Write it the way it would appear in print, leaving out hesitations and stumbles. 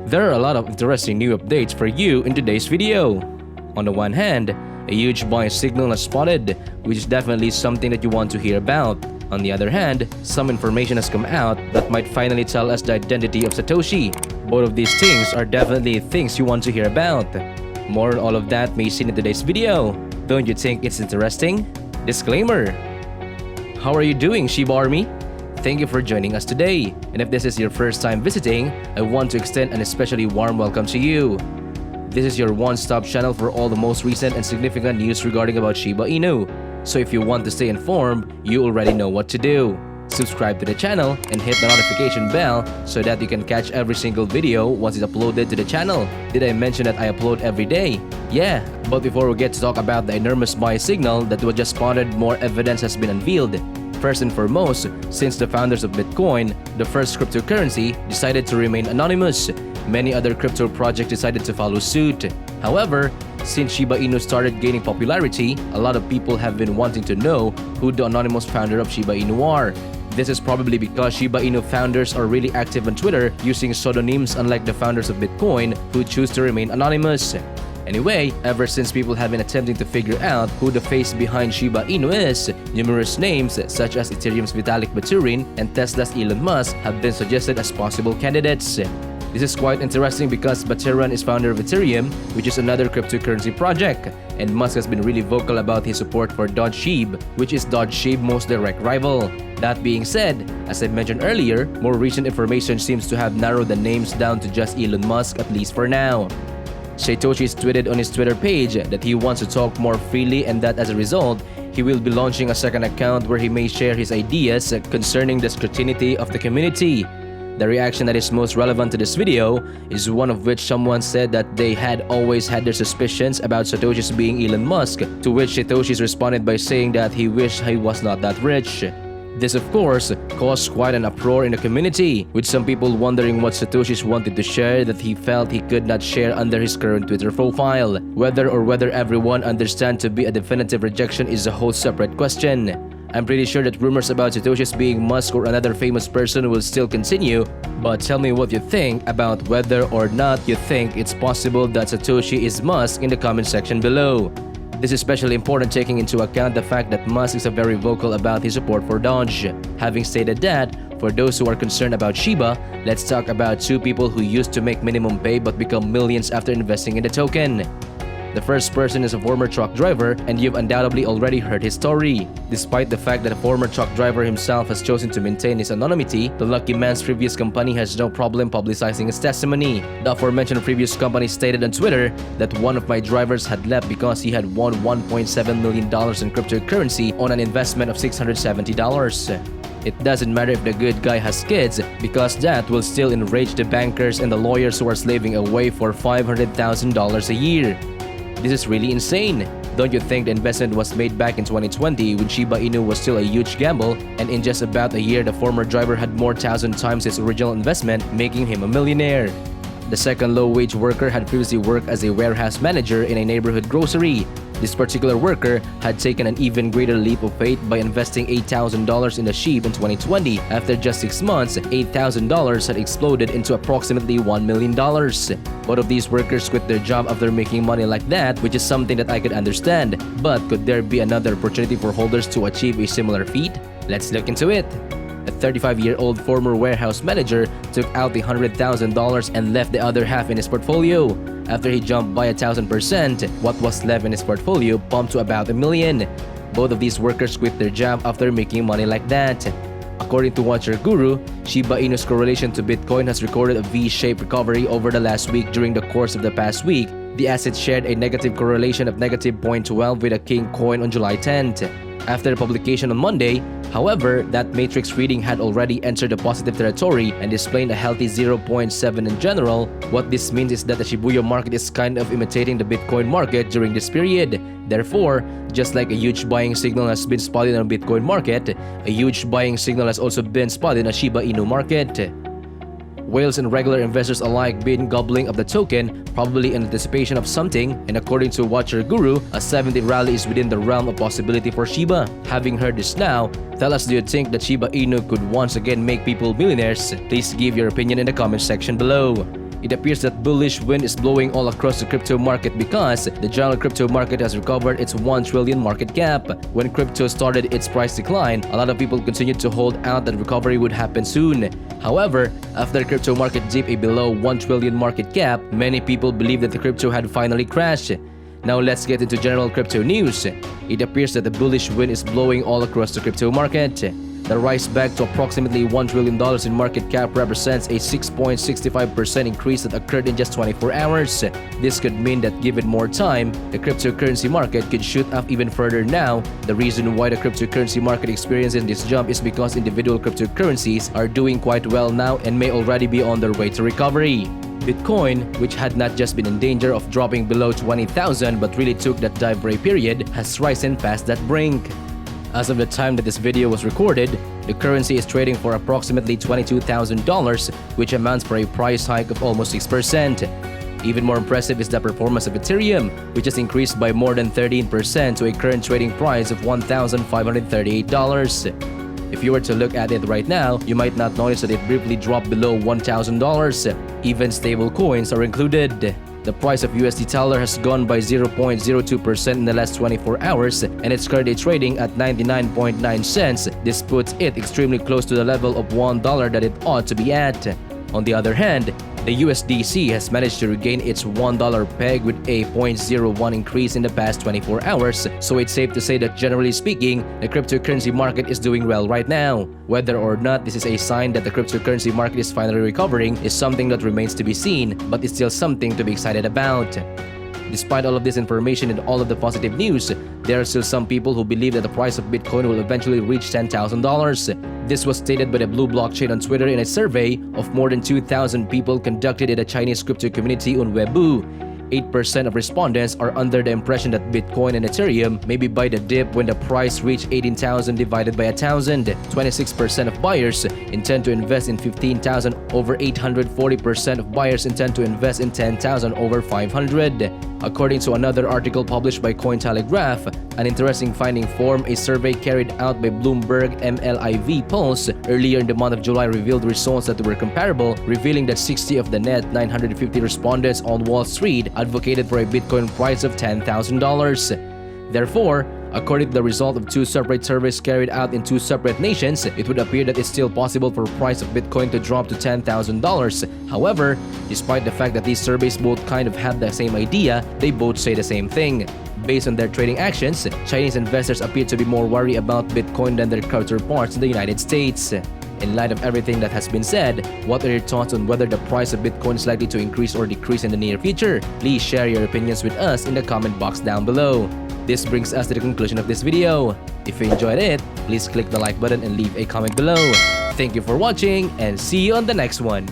There are a lot of interesting new updates for you in today's video. On the one hand, a huge buying signal is spotted, which is definitely something that you want to hear about. On the other hand, some information has come out that might finally tell us the identity of Satoshi. Both of these things are definitely things you want to hear about. More on all of that may be seen in today's video. Don't you think it's interesting? Disclaimer: how are you doing, Shiba Army? Thank you for joining us today. And if this is your first time visiting, I want to extend an especially warm welcome to you. This is your one-stop channel for all the most recent and significant news regarding about Shiba Inu. So if you want to stay informed, you already know what to do. Subscribe to the channel and hit the notification bell so that you can catch every single video once it's uploaded to the channel. Did I mention that I upload every day? Yeah, but before we get to talk about the enormous buy signal that was just spotted, more evidence has been unveiled. First and foremost, since the founders of Bitcoin, the first cryptocurrency, decided to remain anonymous, many other crypto projects decided to follow suit. However, since Shiba Inu started gaining popularity, a lot of people have been wanting to know who the anonymous founder of Shiba Inu are. This is probably because Shiba Inu founders are really active on Twitter using pseudonyms, unlike the founders of Bitcoin who choose to remain anonymous. Anyway, ever since people have been attempting to figure out who the face behind Shiba Inu is, numerous names such as Ethereum's Vitalik Buterin and Tesla's Elon Musk have been suggested as possible candidates. This is quite interesting because Buterin is founder of Ethereum, which is another cryptocurrency project, and Musk has been really vocal about his support for SHIB, which is SHIB's most direct rival. That being said, as I mentioned earlier, more recent information seems to have narrowed the names down to just Elon Musk, at least for now. Satoshi tweeted on his Twitter page that he wants to talk more freely and that as a result, he will be launching a second account where he may share his ideas concerning the scrutiny of the community. The reaction that is most relevant to this video is one of which someone said that they had always had their suspicions about Satoshi's being Elon Musk, to which Satoshi responded by saying that he wished he was not that rich. This of course caused quite an uproar in the community, with some people wondering what Satoshi wanted to share that he felt he could not share under his current Twitter profile. Whether everyone understands to be a definitive rejection is a whole separate question. I'm pretty sure that rumors about Satoshi's being Musk or another famous person will still continue, but tell me what you think about whether or not you think it's possible that Satoshi is Musk in the comment section below. This is especially important taking into account the fact that Musk is very vocal about his support for Doge. Having stated that, for those who are concerned about Shiba, let's talk about two people who used to make minimum pay but become millions after investing in the token. The first person is a former truck driver, and you've undoubtedly already heard his story. Despite the fact that a former truck driver himself has chosen to maintain his anonymity, the lucky man's previous company has no problem publicizing his testimony. The aforementioned previous company stated on Twitter that one of my drivers had left because he had won $1.7 million in cryptocurrency on an investment of $670. It doesn't matter if the good guy has kids, because that will still enrage the bankers and the lawyers who are slaving away for $500,000 a year. This is really insane. Don't you think the investment was made back in 2020 when Shiba Inu was still a huge gamble, and in just about a year the former driver had more 1,000 times his original investment, making him a millionaire? The second low-wage worker had previously worked as a warehouse manager in a neighborhood grocery. This particular worker had taken an even greater leap of faith by investing $8,000 in the SHIB in 2020. After just 6 months, $8,000 had exploded into approximately $1 million. Both of these workers quit their job after making money like that, which is something that I could understand. But could there be another opportunity for holders to achieve a similar feat? Let's look into it. A 35-year-old former warehouse manager took out the $100,000 and left the other half in his portfolio. After he jumped by 1,000%, what was left in his portfolio pumped to about $1 million. Both of these workers quit their job after making money like that. According to Watcher Guru, Shiba Inu's correlation to Bitcoin has recorded a V-shaped recovery over the last week. During the course of the past week, the asset shared a negative correlation of negative 0.12 with a King coin on July 10th. After the publication on Monday, however, that matrix reading had already entered the positive territory and displayed a healthy 0.7 in general. What this means is that the Shibuya market is kind of imitating the Bitcoin market during this period. Therefore, just like a huge buying signal has been spotted on the Bitcoin market, a huge buying signal has also been spotted on the Shiba Inu market. Whales and regular investors alike been gobbling up the token, probably in anticipation of something, and according to Watcher Guru, a 70 rally is within the realm of possibility for Shiba. Having heard this now, tell us, do you think that Shiba Inu could once again make people millionaires? Please give your opinion in the comment section below. It appears that bullish wind is blowing all across the crypto market because the general crypto market has recovered its 1 trillion market cap. When crypto started its price decline, a lot of people continued to hold out that recovery would happen soon. However, after the crypto market dipped a below 1 trillion market cap, many people believed that the crypto had finally crashed. Now let's get into general crypto news. It appears that the bullish wind is blowing all across the crypto market. The rise back to approximately $1 trillion in market cap represents a 6.65% increase that occurred in just 24 hours. This could mean that given more time, the cryptocurrency market could shoot up even further now. The reason why the cryptocurrency market experiences this jump is because individual cryptocurrencies are doing quite well now and may already be on their way to recovery. Bitcoin, which had not just been in danger of dropping below 20,000 but really took that dive for a period, has risen past that brink. As of the time that this video was recorded, the currency is trading for approximately $22,000, which amounts for a price hike of almost 6%. Even more impressive is the performance of Ethereum, which has increased by more than 13% to a current trading price of $1,538. If you were to look at it right now, you might not notice that it briefly dropped below $1,000. Even stable coins are included. The price of USD Tether has gone by 0.02% in the last 24 hours and it's currently trading at 99.9 cents. This puts it extremely close to the level of $1 that it ought to be at. On the other hand, the USDC has managed to regain its $1 peg with a 0.01 increase in the past 24 hours, so it's safe to say that generally speaking, the cryptocurrency market is doing well right now. Whether or not this is a sign that the cryptocurrency market is finally recovering is something that remains to be seen, but it's still something to be excited about. Despite all of this information and all of the positive news, there are still some people who believe that the price of Bitcoin will eventually reach $10,000. This was stated by the Blue Blockchain on Twitter in a survey of more than 2,000 people conducted in the Chinese crypto community on Weibo. 8% of respondents are under the impression that Bitcoin and Ethereum may be buy the dip when the price reached 18,000 divided by 1,000. 26% of buyers intend to invest in 15,000 over 840% of buyers intend to invest in 10,000 over 500. According to another article published by Cointelegraph, an interesting finding from a survey carried out by Bloomberg MLIV Pulse earlier in the month of July revealed results that were comparable, revealing that 60 of the net 950 respondents on Wall Street advocated for a Bitcoin price of $10,000. Therefore, according to the result of two separate surveys carried out in two separate nations, it would appear that it's still possible for the price of Bitcoin to drop to $10,000. However, despite the fact that these surveys both kind of have the same idea, they both say the same thing. Based on their trading actions, Chinese investors appear to be more worried about Bitcoin than their counterparts in the United States. In light of everything that has been said, what are your thoughts on whether the price of Bitcoin is likely to increase or decrease in the near future? Please share your opinions with us in the comment box down below. This brings us to the conclusion of this video. If you enjoyed it, please click the like button and leave a comment below. Thank you for watching and see you on the next one.